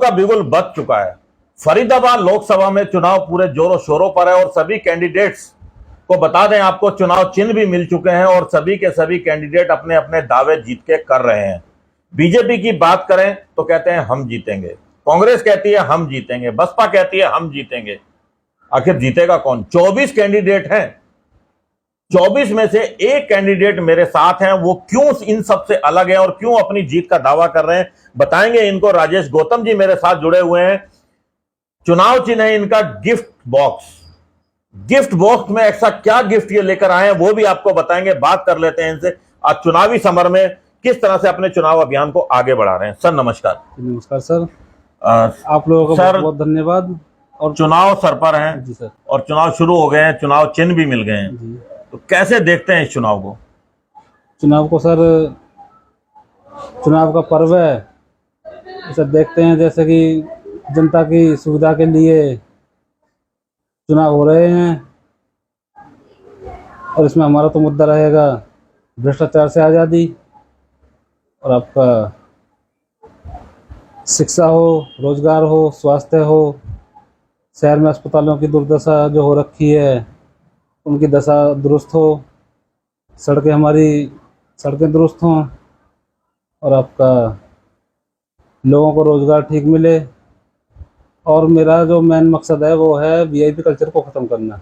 का बिगुल बज चुका है। फरीदाबाद लोकसभा में चुनाव पूरे जोरों शोरों पर है और सभी कैंडिडेट्स को बता दें आपको चुनाव चिन्ह भी मिल चुके हैं और सभी के सभी कैंडिडेट अपने अपने दावे जीत के कर रहे हैं। बीजेपी की बात करें तो कहते हैं हम जीतेंगे, कांग्रेस कहती है हम जीतेंगे, बसपा कहती है हम जीतेंगे। आखिर जीतेगा कौन? 24 कैंडिडेट हैं, 24 में से एक कैंडिडेट मेरे साथ हैं। वो क्यों इन सबसे अलग है और क्यों अपनी जीत का दावा कर रहे हैं, बताएंगे इनको। राजेश गौतम जी मेरे साथ जुड़े हुए हैं। चुनाव चिन्ह है इनका गिफ्ट बॉक्स। गिफ्ट बॉक्स में ऐसा क्या गिफ्ट ये लेकर आए हैं वो भी आपको बताएंगे। बात कर लेते हैं इनसे, आज चुनावी समर में किस तरह से अपने चुनाव अभियान को आगे बढ़ा रहे हैं। सर नमस्कार। नमस्कार सर, आप लोगों का बहुत बहुत धन्यवाद। और चुनाव सर पर हैं जी सर, और चुनाव शुरू हो गए हैं, चुनाव चिन्ह भी मिल गए हैं जी। तो कैसे देखते हैं इस चुनाव को? चुनाव को सर, चुनाव का पर्व है, इसे देखते हैं जैसे कि जनता की सुविधा के लिए चुनाव हो रहे हैं। और इसमें हमारा तो मुद्दा रहेगा भ्रष्टाचार से आज़ादी, और आपका शिक्षा हो, रोजगार हो, स्वास्थ्य हो, शहर में अस्पतालों की दुर्दशा जो हो रखी है उनकी दशा दुरुस्त हो, हमारी सड़कें दुरुस्त हों, और आपका लोगों को रोजगार ठीक मिले। और मेरा जो मेन मकसद है वो है वीआईपी कल्चर को ख़त्म करना।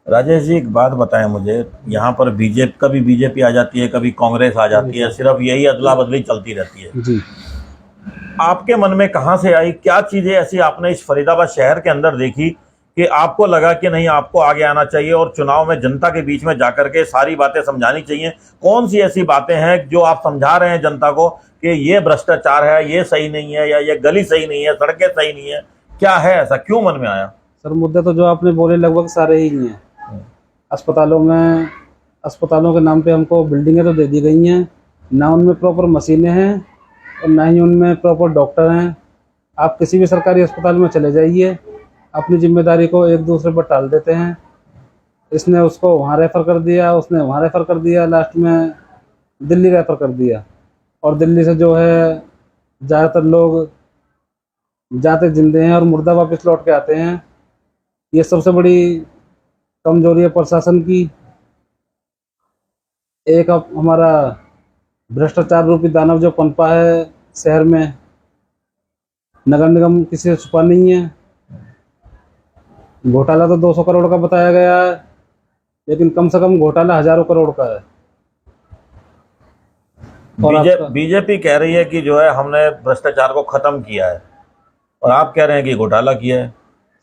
राजेश जी एक बात बताएं मुझे, यहाँ पर बीजेपी कभी बीजेपी आ जाती है, कभी कांग्रेस आ जाती है, सिर्फ यही अदला बदली चलती रहती है जी। आपके मन में कहाँ से आई, क्या चीजें ऐसी आपने इस फरीदाबाद शहर के अंदर देखी कि आपको लगा कि नहीं आपको आगे आना चाहिए और चुनाव में जनता के बीच में जाकर के सारी बातें समझानी चाहिए? कौन सी ऐसी बातें हैं जो आप समझा रहे हैं जनता को कि ये भ्रष्टाचार है, ये सही नहीं है, या ये गली सही नहीं है, सड़कें सही नहीं है? क्या है ऐसा, क्यों मन में आया? सर मुद्दे तो जो आपने बोले लगभग सारे ही हैं। अस्पतालों के नाम पे हमको बिल्डिंगें तो दे दी गई हैं, ना उनमें प्रॉपर मशीनें हैं और ना ही उनमें प्रॉपर डॉक्टर हैं। आप किसी भी सरकारी अस्पताल में चले जाइए, अपनी जिम्मेदारी को एक दूसरे पर टाल देते हैं। इसने उसको वहाँ रेफ़र कर दिया, उसने वहाँ रेफ़र कर दिया, लास्ट में दिल्ली रेफ़र कर दिया। और दिल्ली से जो है ज़्यादातर लोग जाते जिंदे हैं और मुर्दा वापस लौट के आते हैं। ये सबसे बड़ी कमजोरी है प्रशासन की। एक अब हमारा भ्रष्टाचार रूपी दानव जो पनपा है शहर में, नगर निगम किसी से छुपा नहीं है। घोटाला तो 200 करोड़ का बताया गया है, लेकिन कम से कम घोटाला हजारों करोड़ का है। बीजेपी कह रही है कि जो है हमने भ्रष्टाचार को खत्म किया है और आप कह रहे हैं कि घोटाला किया है।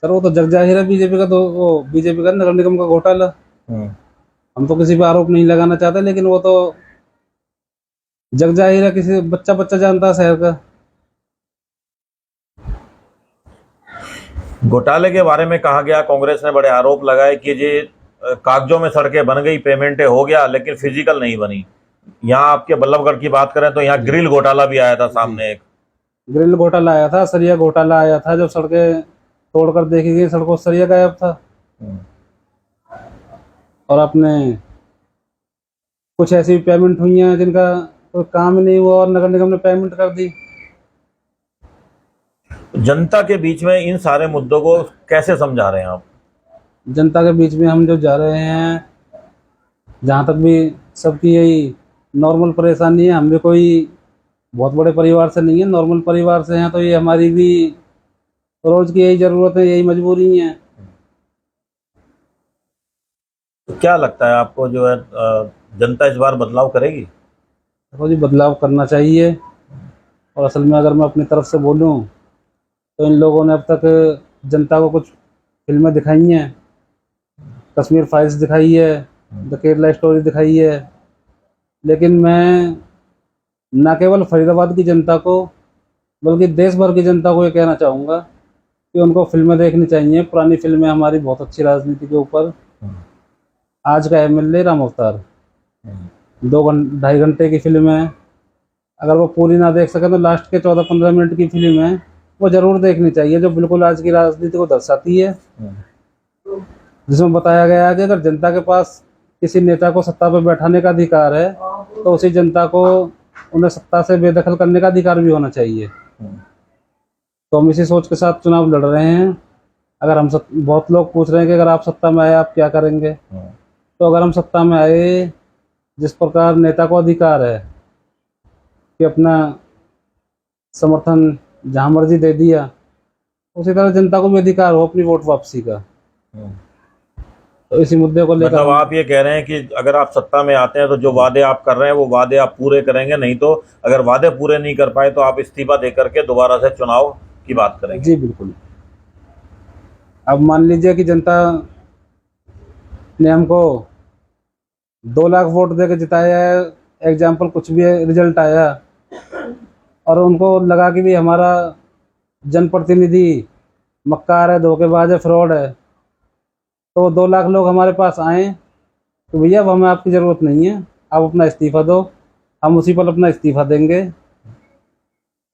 सर वो तो जग जाहिर है बीजेपी का, तो वो बीजेपी का नगर निगम का घोटाला। हम तो किसी पे आरोप नहीं लगाना चाहते, लेकिन वो तो जग जाहिर है, किसी बच्चा जानता है शहर का। घोटाले के बारे में कहा गया, कांग्रेस ने बड़े आरोप लगाए कि ये कागजों में सड़कें बन गई, पेमेंटें हो गया, लेकिन फिजिकल नहीं बनी। यहाँ आपके बल्लभगढ़ की बात करें तो यहाँ ग्रिल घोटाला भी आया था सामने, एक ग्रिल घोटाला आया था, सरिया घोटाला आया था, जो सड़कें तोड़कर देखी गई, सड़कों से सरिया गायब था। और आपने कुछ ऐसी पेमेंट हुई हैं जिनका कोई काम ही नहीं हुआ और नगर निगम ने पेमेंट कर दी। जनता के बीच में इन सारे मुद्दों को कैसे समझा रहे हैं आप? जनता के बीच में हम जो जा रहे हैं, जहाँ तक भी सबकी यही नॉर्मल परेशानी है, हम भी कोई बहुत बड़े परिवार से नहीं है, नॉर्मल परिवार से हैं, तो ये हमारी भी रोज की यही जरूरत है, यही मजबूरी है। तो क्या लगता है आपको जो है जनता इस बार बदलाव करेगी? देखो जी, बदलाव करना चाहिए। और असल में अगर मैं अपनी तरफ से बोलूं तो इन लोगों ने अब तक जनता को कुछ फिल्में दिखाई हैं, कश्मीर फाइल्स दिखाई है, द केरला स्टोरी दिखाई है, लेकिन मैं न केवल फरीदाबाद की जनता को बल्कि देश भर की जनता को ये कहना चाहूँगा कि उनको फिल्में देखनी चाहिए। पुरानी फिल्में हमारी बहुत अच्छी राजनीति के ऊपर। आज का एमएलए राम अवतार 2-2.5 घंटे की फिल्म है, अगर वो पूरी ना देख सके तो लास्ट के 14-15 मिनट की फिल्म है, वो जरूर देखनी चाहिए, जो बिल्कुल आज की राजनीति को दर्शाती है। जिसमें बताया गया है कि अगर जनता के पास किसी नेता को सत्ता पर बैठाने का अधिकार है तो उसी जनता को उन्हें सत्ता से बेदखल करने का अधिकार भी होना चाहिए। तो हम इसी सोच के साथ चुनाव लड़ रहे हैं। अगर हम बहुत लोग पूछ रहे हैं कि अगर आप सत्ता में आए आप क्या करेंगे। तो अगर हम सत्ता में आए, जिस प्रकार नेता को अधिकार है कि अपना समर्थन जहां मर्जी दे दिया, उसी तरह जनता को भी अधिकार हो अपनी वोट वापसी का। तो इसी मुद्दे को लेकर मतलब आप ये कह रहे हैं कि अगर आप सत्ता में आते हैं तो जो वादे आप कर रहे हैं वो वादे आप पूरे करेंगे, नहीं तो अगर वादे पूरे नहीं कर पाए तो आप इस्तीफा दे करके दोबारा से चुनाव की बात करेंगे। जी बिल्कुल। अब मान लीजिए कि जनता ने हमको 2 लाख वोट दे के जिताया है, एग्जाम्पल कुछ भी रिजल्ट आया, और उनको लगा कि भी हमारा जनप्रतिनिधि मक्कार है, धोखेबाज है, फ्रॉड है, तो 2 लाख लोग हमारे पास आए तो भैया अब हमें आपकी ज़रूरत नहीं है, आप अपना इस्तीफ़ा दो, हम उसी पल अपना इस्तीफ़ा देंगे।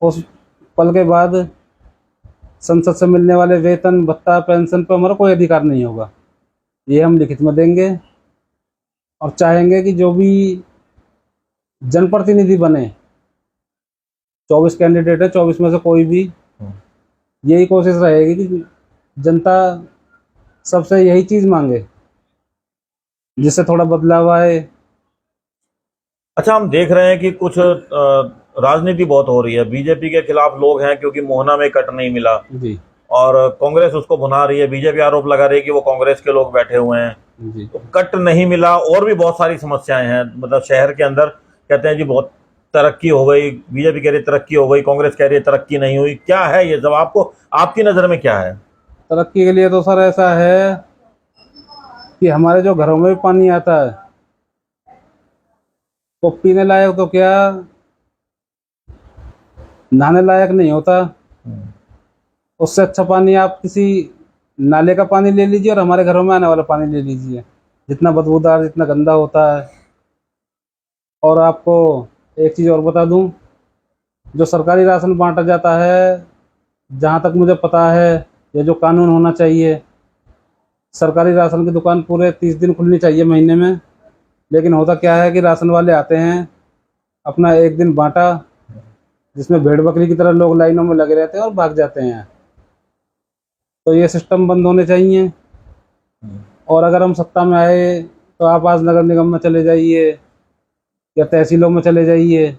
उस पल के बाद संसद से मिलने वाले वेतन, भत्ता, पेंशन पर हमारा कोई अधिकार नहीं होगा। ये हम लिखित में देंगे और चाहेंगे कि जो भी जनप्रतिनिधि बने, 24 कैंडिडेट है, 24 में से कोई भी, यही कोशिश रहेगी कि जनता सबसे यही चीज़ मांगे जिससे थोड़ा बदलाव आए। अच्छा, हम देख रहे हैं कि कुछ राजनीति बहुत हो रही है, बीजेपी के खिलाफ लोग हैं क्योंकि मोहना में कट नहीं मिला, जी और कांग्रेस उसको भुना रही है, बीजेपी आरोप लगा रही है कि वो कांग्रेस के लोग बैठे हुए हैं। जी तो कट नहीं मिला, और भी बहुत सारी समस्याएं हैं, मतलब शहर के अंदर कहते हैं जी बहुत तरक्की हो गई, बीजेपी कह रही है तरक्की हो गई, कांग्रेस कह रही है तरक्की नहीं हुई। क्या है ये, जब आपको, आपकी नजर में क्या है? तरक्की के लिए तो सर ऐसा है कि हमारे जो घरों में भी पानी आता है वो पीने लायक तो क्या, नहाने लायक नहीं होता। उससे अच्छा पानी आप किसी नाले का पानी ले लीजिए और हमारे घरों में आने वाला पानी ले लीजिए, जितना बदबूदार, जितना गंदा होता है। और आपको एक चीज़ और बता दूं, जो सरकारी राशन बांटा जाता है, जहाँ तक मुझे पता है, ये जो कानून होना चाहिए, सरकारी राशन की दुकान पूरे 30 दिन खुलनी चाहिए महीने में, लेकिन होता क्या है कि राशन वाले आते हैं, अपना एक दिन बांटा, जिसमें भेड़ बकरी की तरह लोग लाइनों में लगे रहते हैं और भाग जाते हैं। तो ये सिस्टम बंद होने चाहिए। और अगर हम सत्ता में आए तो आप आज नगर निगम में चले जाइए या तहसीलों में चले जाइए,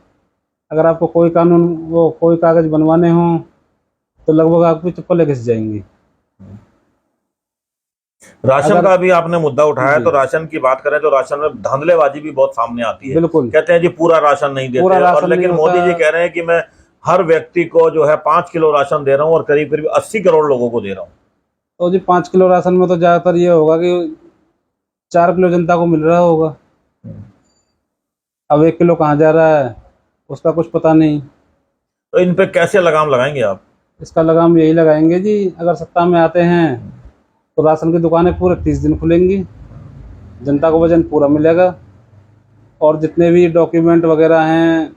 अगर आपको कोई कानून, वो कोई कागज़ बनवाने हों तो लगभग आपकी चप्पलें घिस जाएंगी। राशन का भी आपने मुद्दा उठाया, जी। तो राशन की बात करें तो राशन में धांधलेबाजी भी बहुत सामने आती है। बिल्कुल। कहते हैं जी पूरा राशन नहीं देते, पूरा और राशन लेकिन नहीं मोदी होता। जी कह रहे हैं कि मैं हर व्यक्ति को जो है 5 किलो राशन दे रहा हूँ और करीब करीब 80 करोड़ लोगों को दे रहा हूँ। तो जी 5 किलो राशन में तो ज़्यादातर ये होगा कि 4 किलो जनता को मिल रहा होगा। अब 1 किलो कहाँ जा रहा है उसका कुछ पता नहीं। तो इन पे कैसे लगाम लगाएंगे आप? इसका लगाम यही लगाएंगे जी, अगर सत्ता में आते हैं तो राशन की दुकानें पूरे 30 दिन खुलेंगी, जनता को वजन पूरा मिलेगा, और जितने भी डॉक्यूमेंट वगैरह हैं,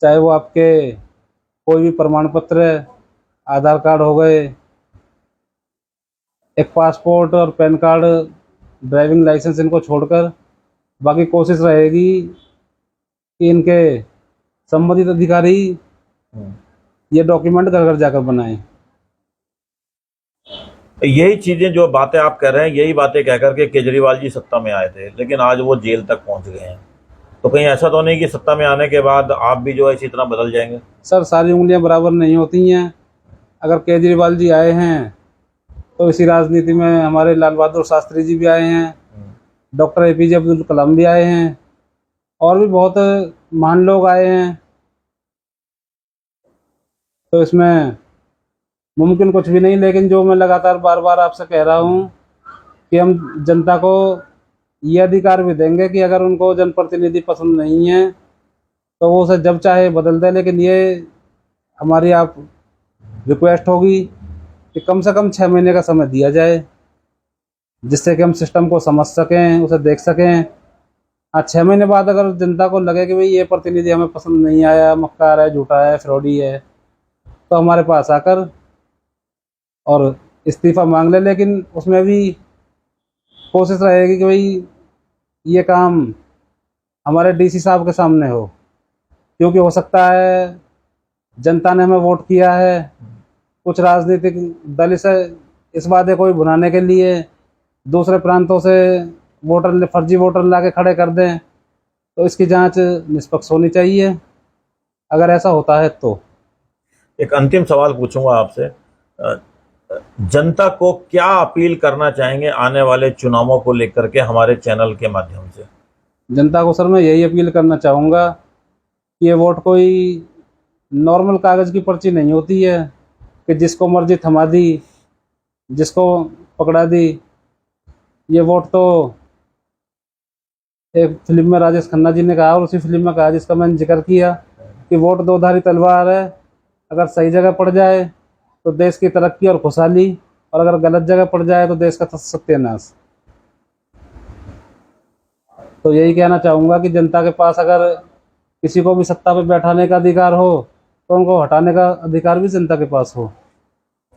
चाहे वो आपके कोई भी प्रमाण पत्र, आधार कार्ड हो गए, एक पासपोर्ट और पैन कार्ड, ड्राइविंग लाइसेंस, इनको छोड़कर बाकी कोशिश रहेगी कि इनके संबंधित अधिकारी ये डॉक्यूमेंट घर घर जाकर बनाएं। यही चीजें, जो बातें आप कह रहे हैं, यही बातें कह करके केजरीवाल जी सत्ता में आए थे, लेकिन आज वो जेल तक पहुंच गए हैं। तो कहीं ऐसा तो नहीं कि सत्ता में आने के बाद आप भी जो है इसी तरह बदल जाएंगे? सर सारी उंगलियां बराबर नहीं होती हैं। अगर केजरीवाल जी आए हैं तो इसी राजनीति में हमारे लाल बहादुर शास्त्री जी भी आए हैं, डॉक्टर APJ अब्दुल कलाम भी आए हैं, और भी बहुत महान लोग आए हैं। तो इसमें मुमकिन कुछ भी नहीं, लेकिन जो मैं लगातार बार बार आपसे कह रहा हूँ कि हम जनता को ये अधिकार भी देंगे कि अगर उनको जनप्रतिनिधि पसंद नहीं है तो वो उसे जब चाहे बदल दे, लेकिन ये हमारी आप रिक्वेस्ट होगी कि कम से कम 6 महीने का समय दिया जाए, जिससे कि हम सिस्टम को समझ सकें, उसे देख सकें। हाँ, 6 महीने बाद अगर जनता को लगे कि भाई ये प्रतिनिधि हमें पसंद नहीं आया, मक्कार है, झूठा है, फ्रॉडी है, तो हमारे पास आकर और इस्तीफ़ा मांग ले, लेकिन उसमें भी कोशिश रहेगी कि भाई ये काम हमारे DC साहब के सामने हो, क्योंकि हो सकता है जनता ने हमें वोट किया है कुछ राजनीतिक दल इस वादे को भी भुनाने के लिए दूसरे प्रांतों से फर्जी वोटर लाके खड़े कर दें, तो इसकी जांच निष्पक्ष होनी चाहिए अगर ऐसा होता है तो। एक अंतिम सवाल पूछूंगा आपसे, जनता को क्या अपील करना चाहेंगे आने वाले चुनावों को लेकर के हमारे चैनल के माध्यम से? जनता को सर मैं यही अपील करना चाहूँगा कि ये वोट कोई नॉर्मल कागज़ की पर्ची नहीं होती है कि जिसको मर्जी थमा दी, जिसको पकड़ा दी। ये वोट तो एक फिल्म में राजेश खन्ना जी ने कहा और उसी फिल्म में कहा जिसका मैंने जिक्र किया कि वोट दो धारी तलवार है, अगर सही जगह पड़ जाए तो देश की तरक्की और खुशहाली, और अगर गलत जगह पड़ जाए तो देश का सत्यानाश। तो यही कहना चाहूँगा कि जनता के पास अगर किसी को भी सत्ता पे बैठाने का अधिकार हो तो उनको हटाने का अधिकार भी जनता के पास हो।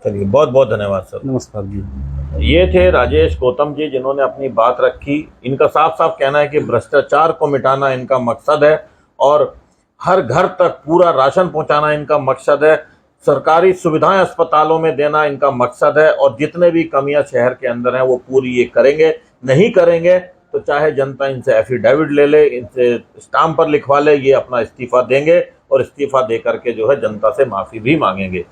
चलिए, बहुत बहुत धन्यवाद सर। नमस्कार जी। ये थे राजेश गौतम जी, जिन्होंने अपनी बात रखी। इनका साफ साफ कहना है कि भ्रष्टाचार को मिटाना इनका मकसद है और हर घर तक पूरा राशन पहुंचाना इनका मकसद है, सरकारी सुविधाएं अस्पतालों में देना इनका मकसद है, और जितने भी कमियां शहर के अंदर हैं वो पूरी ये करेंगे। नहीं करेंगे तो चाहे जनता इनसे एफिडेविट ले ले, इनसे स्टाम्प पर लिखवा ले, ये अपना इस्तीफा देंगे और इस्तीफा दे करके जो है जनता से माफी भी मांगेंगे।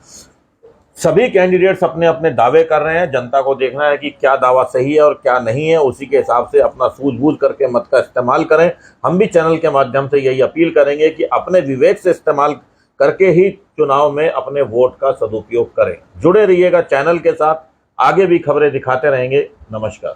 सभी कैंडिडेट्स अपने अपने दावे कर रहे हैं, जनता को देखना है कि क्या दावा सही है और क्या नहीं है, उसी के हिसाब से अपना सूझबूझ करके मत का इस्तेमाल करें। हम भी चैनल के माध्यम से यही अपील करेंगे कि अपने विवेक से इस्तेमाल करके ही चुनाव में अपने वोट का सदुपयोग करें। जुड़े रहिएगा चैनल के साथ, आगे भी खबरें दिखाते रहेंगे। नमस्कार।